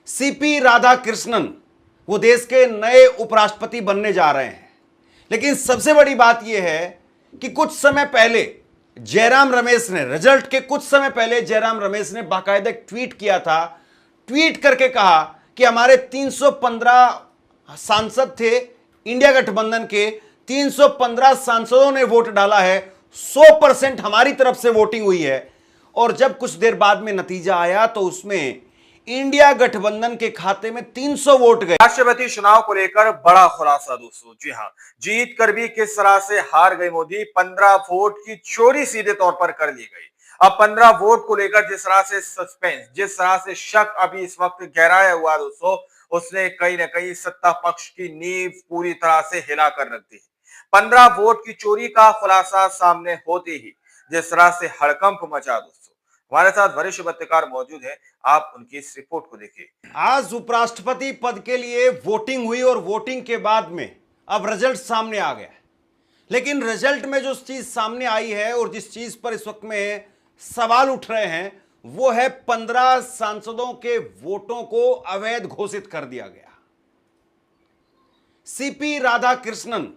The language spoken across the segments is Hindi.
सीपी राधाकृष्णन वो देश के नए उपराष्ट्रपति बनने जा रहे हैं। लेकिन सबसे बड़ी बात यह है कि कुछ समय पहले जयराम रमेश ने, रिजल्ट के कुछ समय पहले जयराम रमेश ने बाकायदा एक ट्वीट किया था। ट्वीट करके कहा कि हमारे 315 सांसद थे इंडिया गठबंधन के, 315 सांसदों ने वोट डाला है, 100% हमारी तरफ से वोटिंग हुई है। और जब कुछ देर बाद में नतीजा आया तो उसमें इंडिया गठबंधन के खाते में 300 वोट गए। राष्ट्रपति चुनाव को लेकर बड़ा खुलासा दोस्तों, जी हां, जीत कर भी किस तरह से हार गए मोदी। 15 वोट की चोरी सीधे तौर पर कर ली गई। अब 15 वोट को लेकर जिस तरह से सस्पेंस, जिस तरह से शक अभी इस वक्त गहराया हुआ दोस्तों, उसने कहीं ना कहीं सत्ता पक्ष की नींव पूरी तरह से हिला कर रख दी। 15 वोट की चोरी का खुलासा सामने होते ही जिस तरह से हड़कंप मचा दोस्तों। हमारे साथ वरिष्ठ पत्रकार मौजूद है, आप उनकी इस रिपोर्ट को देखिए। आज उपराष्ट्रपति पद के लिए वोटिंग हुई और वोटिंग के बाद में अब रिजल्ट सामने आ गया। लेकिन रिजल्ट में जो चीज सामने आई है और जिस चीज पर इस वक्त में सवाल उठ रहे हैं वो है 15 सांसदों के वोटों को अवैध घोषित कर दिया गया। सीपी राधाकृष्णन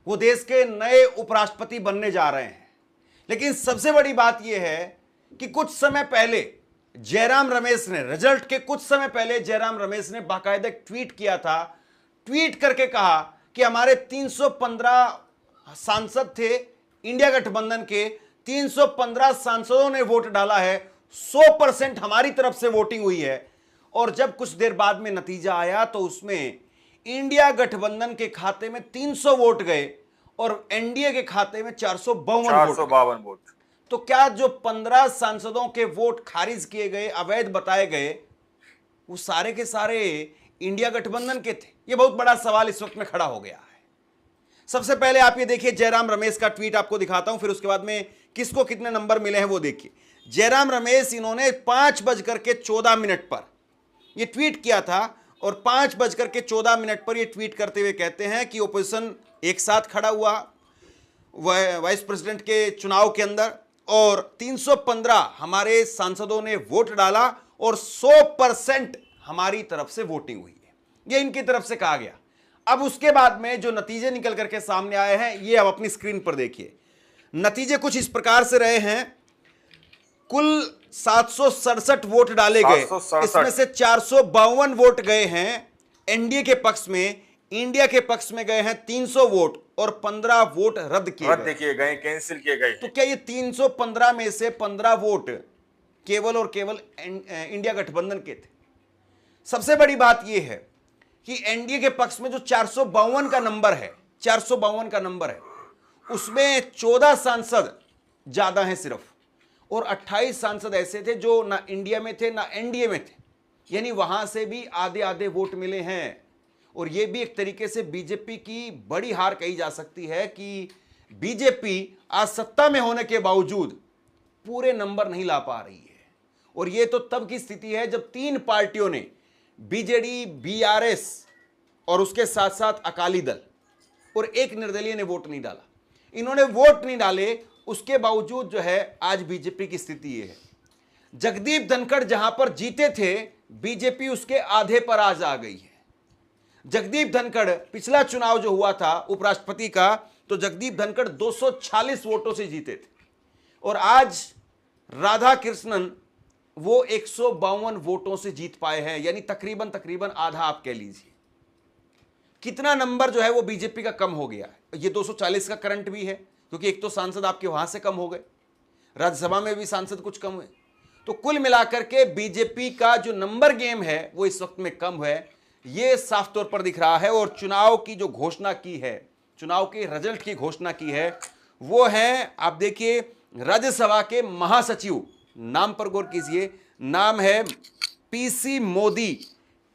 वो देश के नए उपराष्ट्रपति बनने जा रहे हैं। लेकिन सबसे बड़ी बात यह है कि कुछ समय पहले जयराम रमेश ने, रिजल्ट के कुछ समय पहले जयराम रमेश ने बाकायदा एक ट्वीट किया था। ट्वीट करके कहा कि हमारे 315 सांसद थे इंडिया गठबंधन के, 315 सांसदों ने वोट डाला है, 100% हमारी तरफ से वोटिंग हुई है। और जब कुछ देर बाद में नतीजा आया तो उसमें इंडिया गठबंधन के खाते में 300 वोट गए और एनडीए के खाते में 452 वोट। तो क्या जो 15 सांसदों के वोट खारिज किए गए, अवैध बताए गए, वो सारे के सारे इंडिया गठबंधन के थे? ये बहुत बड़ा सवाल इस वक्त में खड़ा हो गया है। सबसे पहले आप ये देखिए, जयराम रमेश का ट्वीट आपको दिखाता हूं, फिर उसके बाद में किसको कितने नंबर मिले हैं वो देखिए। जयराम रमेश, इन्होंने 5:14 पर यह ट्वीट किया था और 5:14 पर यह ट्वीट करते हुए कहते हैं कि ओपोजिशन एक साथ खड़ा हुआ वाइस प्रेसिडेंट के चुनाव के अंदर और 315 हमारे सांसदों ने वोट डाला और 100% हमारी तरफ से वोटिंग हुई है। यह इनकी तरफ से कहा गया। अब उसके बाद में जो नतीजे निकल करके सामने आए हैं ये अब अपनी स्क्रीन पर देखिए। नतीजे कुछ इस प्रकार से रहे हैं। कुल 767 वोट डाले गए, इसमें से 452 वोट गए हैं एनडीए के पक्ष में, इंडिया के पक्ष में गए हैं 300 वोट और 15 वोट रद्द किए गए, कैंसिल किए गए। तो क्या ये 315 में से 15 वोट केवल और केवल इंडिया गठबंधन के थे? सबसे बड़ी बात यह है कि एनडीए के पक्ष में जो 452 का नंबर है, 452 का नंबर है, उसमें 14 सांसद ज्यादा हैं सिर्फ, और 28 सांसद ऐसे थे जो ना इंडिया में थे ना एनडीए में थे, यानी वहां से भी आधे आधे वोट मिले हैं। और यह भी एक तरीके से बीजेपी की बड़ी हार कही जा सकती है कि बीजेपी आज सत्ता में होने के बावजूद पूरे नंबर नहीं ला पा रही है। और यह तो तब की स्थिति है जब तीन पार्टियों ने, बीजेडी, बीआरएस और उसके साथ साथ अकाली दल और एक निर्दलीय ने वोट नहीं डाला। इन्होंने वोट नहीं डाले, उसके बावजूद जो है आज बीजेपी की स्थिति यह है। जगदीप धनखड़ जहां पर जीते थे, बीजेपी उसके आधे पर आज आ गई है। जगदीप धनखड़, पिछला चुनाव जो हुआ था उपराष्ट्रपति का, तो जगदीप धनखड़ 246 वोटों से जीते थे और आज राधाकृष्णन वो 152 वोटों से जीत पाए हैं, यानी तकरीबन आधा आप कह लीजिए। कितना नंबर जो है वो बीजेपी का कम हो गया है। ये 240 का करंट भी है क्योंकि एक तो सांसद आपके वहां से कम हो गए, राज्यसभा में भी सांसद कुछ कम हुए। तो कुल मिलाकर के बीजेपी का जो नंबर गेम है वो इस वक्त में कम है, ये साफ तौर पर दिख रहा है। और चुनाव की जो घोषणा की है, चुनाव के रिजल्ट की घोषणा की है, वो है, आप देखिए, राज्यसभा के महासचिव, नाम पर गौर कीजिए, नाम है पीसी मोदी।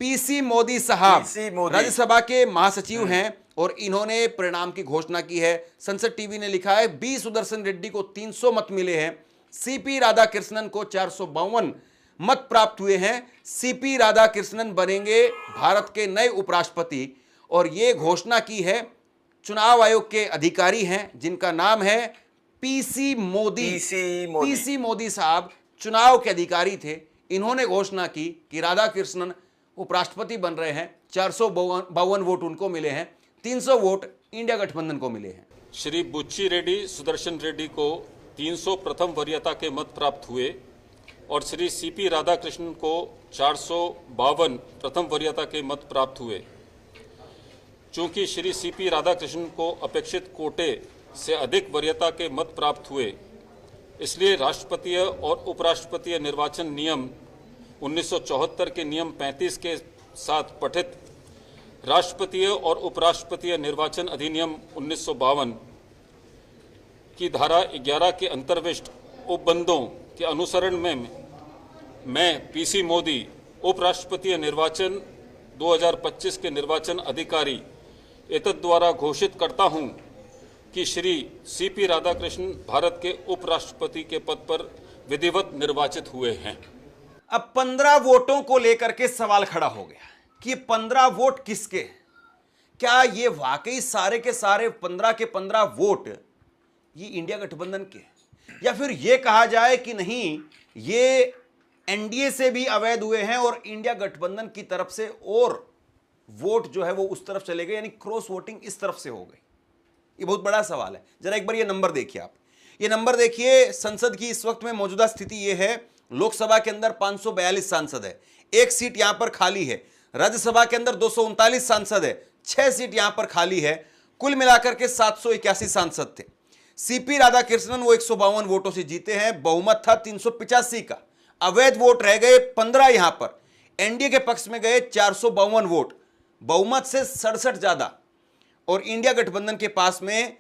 पीसी मोदी साहब राज्यसभा के महासचिव हैं और इन्होंने परिणाम की घोषणा की है। संसद टीवी ने लिखा है बी सुदर्शन रेड्डी को 300 मत मिले हैं, सीपी राधाकृष्णन को 452 मत प्राप्त हुए हैं। सीपी राधाकृष्णन बनेंगे भारत के नए उपराष्ट्रपति। और ये घोषणा की है चुनाव आयोग के अधिकारी हैं जिनका नाम है पीसी मोदी। पीसी मोदी साहब चुनाव के अधिकारी थे। इन्होंने घोषणा की कि राधाकृष्णन उपराष्ट्रपति बन रहे हैं, 452 वोट उनको मिले हैं, 300 वोट इंडिया गठबंधन को मिले हैं। श्री बुच्ची रेड्डी सुदर्शन रेड्डी को 300 प्रथम वरीयता के मत प्राप्त हुए और श्री सीपी राधाकृष्णन को 452 प्रथम वरीयता के मत प्राप्त हुए। चूंकि श्री सीपी राधाकृष्णन को अपेक्षित कोटे से अधिक वरीयता के मत प्राप्त हुए, इसलिए राष्ट्रपतीय और उपराष्ट्रपतीय निर्वाचन नियम 1974 के नियम 35 के साथ पठित राष्ट्रपतीय और उपराष्ट्रपतीय निर्वाचन अधिनियम 1952 की धारा 11 के अंतर्विष्ट उपबंधों के अनुसरण में मैं पीसी मोदी उपराष्ट्रपतीय निर्वाचन 2025 के निर्वाचन अधिकारी एतद द्वारा घोषित करता हूं कि श्री सीपी राधाकृष्णन भारत के उपराष्ट्रपति के पद पर विधिवत निर्वाचित हुए हैं। अब 15 वोटों को लेकर के सवाल खड़ा हो गया कि 15 वोट किसके? क्या ये वाकई सारे के सारे 15 के 15 वोट ये इंडिया गठबंधन के, या फिर ये कहा जाए कि नहीं, ये एनडीए से भी अवैध हुए हैं और इंडिया गठबंधन की तरफ से और वोट जो है वो उस तरफ चले गए, यानी क्रॉस वोटिंग इस तरफ से हो गई? ये बहुत बड़ा सवाल है। जरा एक बार ये नंबर देखिए आप, ये नंबर देखिए। संसद की इस वक्त में मौजूदा स्थिति ये है, लोकसभा के अंदर 542 सांसद है, एक सीट यहां पर खाली है। राज्यसभा के अंदर 239 सांसद है, 6 सीट यहां पर खाली है। कुल मिलाकर के 781 सांसद थे। सीपी राधाकृष्णन वो 152 वोटों से जीते हैं, बहुमत था 385 का। अवैध वोट रह गए 15 यहां पर, एनडीए के पक्ष में गए 452 वोट, बहुमत से 67 ज्यादा। और इंडिया गठबंधन के पास में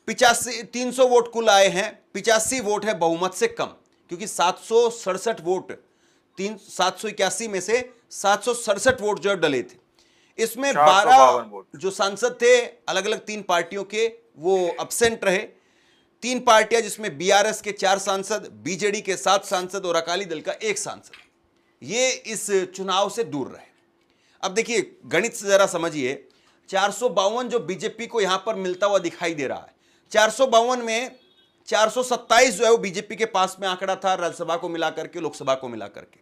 300 वोट कुल आए हैं, 85 वोट है बहुमत से कम, क्योंकि 767 वोट 781 में से 767 वोट जो डले थे। इसमें 12 जो सांसद थे अलग अलग 3 पार्टियों के, वो अब्सेंट रहे। 3 पार्टियां जिसमें बीआरएस के 4 सांसद, बीजेडी के 7 सांसद और अकाली दल का 1 सांसद, ये इस चुनाव से दूर रहे। अब देखिए गणित से जरा समझिए, 452 जो बीजेपी को यहां पर मिलता हुआ दिखाई दे रहा है, 452 में 427 जो है वो बीजेपी के पास में आंकड़ा था, राज्यसभा को मिलाकर के, लोकसभा को मिलाकर के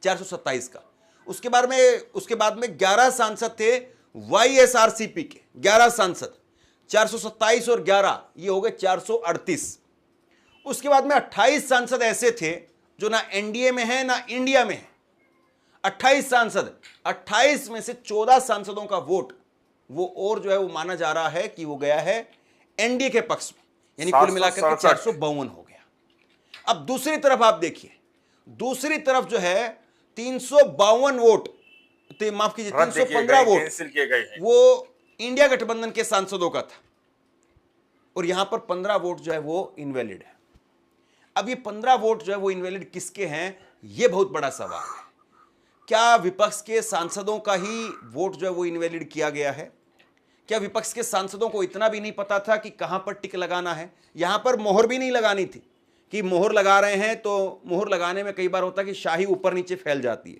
427 का। उसके बाद में 11 सांसद थे वाईएसआरसीपी के, 11 सांसद, 427 और 11 ये हो गए 438। उसके बाद में 28 सांसद ऐसे थे जो ना एनडीए में है ना इंडिया में है। 28 सांसद, 28 में से 14 सांसदों का वोट वो और जो है वो माना जा रहा है कि वो गया है एनडीए के पक्ष में, यानी कुल मिलाकर के 452 हो गया। अब दूसरी तरफ आप देखिए, दूसरी तरफ जो है 352 वोट, माफ कीजिए 315 वोट वो इंडिया गठबंधन के सांसदों का था, और यहां पर 15 वोट जो है वो इनवैलिड है। अब ये 15 वोट जो है वो इनवैलिड किसके हैं, ये बहुत बड़ा सवाल है। क्या विपक्ष के सांसदों का ही वोट जो है वो इनवैलिड किया गया है? क्या विपक्ष के सांसदों को इतना भी नहीं पता था कि कहां पर टिक लगाना है? यहां पर मोहर भी नहीं लगानी थी कि मोहर लगा रहे हैं तो मोहर लगाने में कई बार होता है कि शाही ऊपर नीचे फैल जाती है,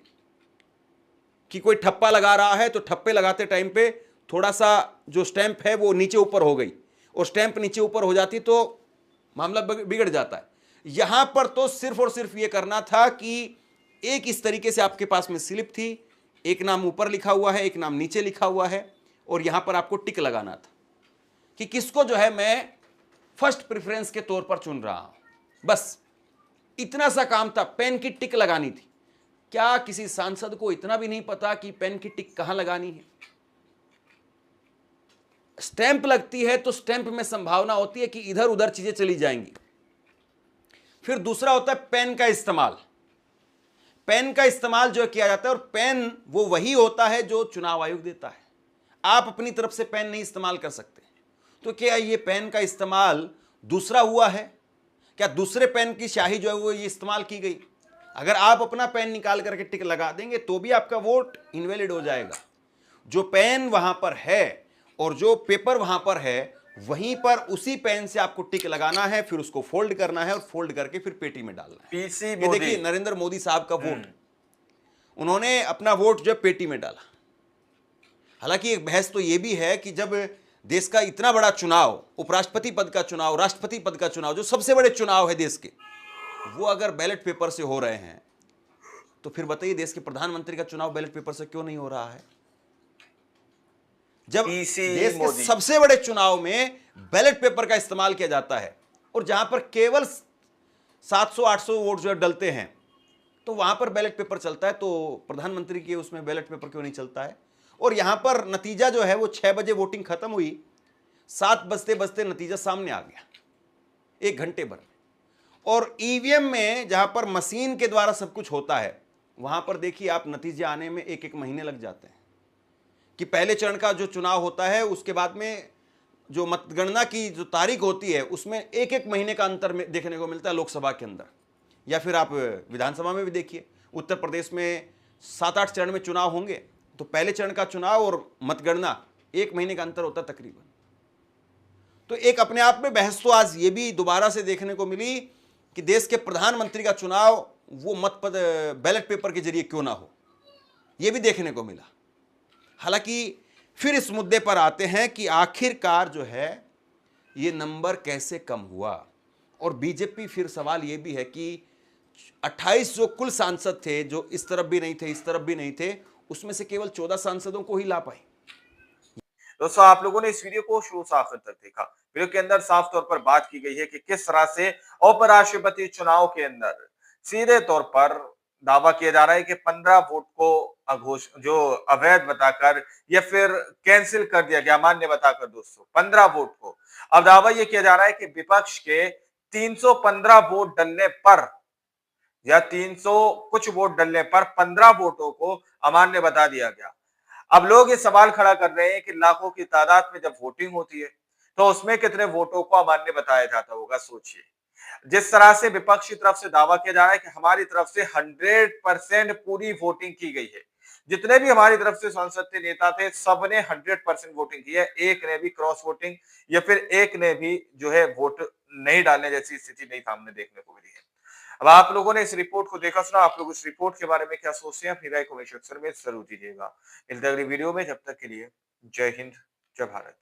कि कोई ठप्पा लगा रहा है तो ठप्पे लगाते टाइम पे थोड़ा सा जो स्टैंप है वो नीचे ऊपर हो गई, और स्टैंप नीचे ऊपर हो जाती तो मामला बिगड़ जाता है। यहां पर तो सिर्फ और सिर्फ ये करना था कि एक इस तरीके से आपके पास में स्लिप थी, एक नाम ऊपर लिखा हुआ है, एक नाम नीचे लिखा हुआ है, और यहां पर आपको टिक लगाना था कि किसको जो है मैं फर्स्ट प्रेफरेंस के तौर पर चुन रहा हूं। बस इतना सा काम था, पेन की टिक लगानी थी। क्या किसी सांसद को इतना भी नहीं पता कि पेन की टिक कहां लगानी है? स्टैंप लगती है तो स्टैंप में संभावना होती है कि इधर उधर चीजें चली जाएंगी। फिर दूसरा होता है पेन का इस्तेमाल। पेन का इस्तेमाल जो किया जाता है, और पेन वो वही होता है जो चुनाव आयोग देता है। आप अपनी तरफ से पेन नहीं इस्तेमाल कर सकते। तो क्या ये पेन का इस्तेमाल दूसरा हुआ है? क्या दूसरे पेन की स्याही जो है वो ये इस्तेमाल की गई? अगर आप अपना पेन निकाल करके टिक लगा देंगे तो भी आपका वोट इनवैलिड हो जाएगा। जो पेन वहां पर है और जो पेपर वहां पर है, वहीं पर उसी पेन से आपको टिक लगाना है, फिर उसको फोल्ड करना है और फोल्ड करके फिर पेटी में डालना है। ये देखिए नरेंद्र मोदी साहब का वोट, उन्होंने अपना वोट जो पेटी में डाला। हालांकि एक बहस तो यह भी है कि जब देश का इतना बड़ा चुनाव, उपराष्ट्रपति पद का चुनाव, राष्ट्रपति पद का चुनाव, जो सबसे बड़े चुनाव है देश के, वो अगर बैलेट पेपर से हो रहे हैं तो फिर बताइए देश के प्रधानमंत्री का चुनाव बैलेट पेपर से क्यों नहीं हो रहा है? जब देश के सबसे बड़े चुनाव में बैलेट पेपर का इस्तेमाल किया जाता है और जहां पर केवल 700-800 वोट जो डलते हैं, तो वहां पर बैलेट पेपर चलता है, तो प्रधानमंत्री के उसमें बैलेट पेपर क्यों नहीं चलता है? और यहां पर नतीजा जो है वो 6 बजे वोटिंग खत्म हुई, 7 बजते बजते नतीजा सामने आ गया 1 घंटे भर। और ईवीएम में जहां पर मशीन के द्वारा सब कुछ होता है, वहां पर देखिए आप नतीजे आने में 1-1 महीने लग जाते हैं। कि पहले चरण का जो चुनाव होता है उसके बाद में जो मतगणना की जो तारीख होती है उसमें 1-1 महीने का अंतर में देखने को मिलता है लोकसभा के अंदर, या फिर आप विधानसभा में भी देखिए। उत्तर प्रदेश में 7-8 चरण में चुनाव होंगे, तो पहले चरण का चुनाव और मतगणना 1 महीने का अंतर होता है तकरीबन। तो एक अपने आप में बहस तो आज ये भी दोबारा से देखने को मिली कि देश के प्रधानमंत्री का चुनाव वो बैलेट पेपर के जरिए क्यों ना हो, ये भी देखने को मिला। हालांकि फिर इस मुद्दे पर आते हैं कि आखिरकार जो है ये नंबर कैसे कम हुआ। और बीजेपी, फिर सवाल ये भी है कि 28 जो कुल सांसद थे, जो इस तरफ भी नहीं थे इस तरफ भी नहीं थे, उसमें से केवल 14 सांसदों को ही ला पाई। दोस्तों, आप लोगों ने इस वीडियो को शुरू से आखिर तक देखा। वीडियो के अंदर साफ तौर पर बात की गई है कि किस तरह से उपराष्ट्रपति चुनाव के अंदर सीधे तौर पर दावा किया जा रहा है कि 15 वोट को जो अवैध बताकर या फिर कैंसिल कर दिया गया, अमान्य बताकर दोस्तों 15 वोट को। अब दावा यह किया जा रहा है कि विपक्ष के 315 वोट डलने पर या 300 कुछ वोट डलने पर 15 वोटों को अमान्य बता दिया गया। अब लोग ये सवाल खड़ा कर रहे हैं कि लाखों की तादाद में जब वोटिंग होती है तो उसमें कितने वोटों को अमान्य बताया जाता होगा। सोचिए, जिस तरह से विपक्ष की तरफ से दावा किया जा रहा है कि हमारी तरफ से 100% पूरी वोटिंग की गई है, जितने भी हमारी तरफ से सांसद थे, नेता थे, सबने 100% वोटिंग की है। एक ने भी क्रॉस वोटिंग या फिर एक ने भी जो है वोट नहीं डालने जैसी स्थिति नहीं सामने देखने को मिली है। अब आप लोगों ने इस रिपोर्ट को देखा सुना, आप लोग इस रिपोर्ट के बारे में क्या सोचते हैं? अपनी राय कमेंट सेक्शन में जरूर दीजिएगा। मिलते हैं अगली वीडियो में, जब तक के लिए जय हिंद, जय भारत।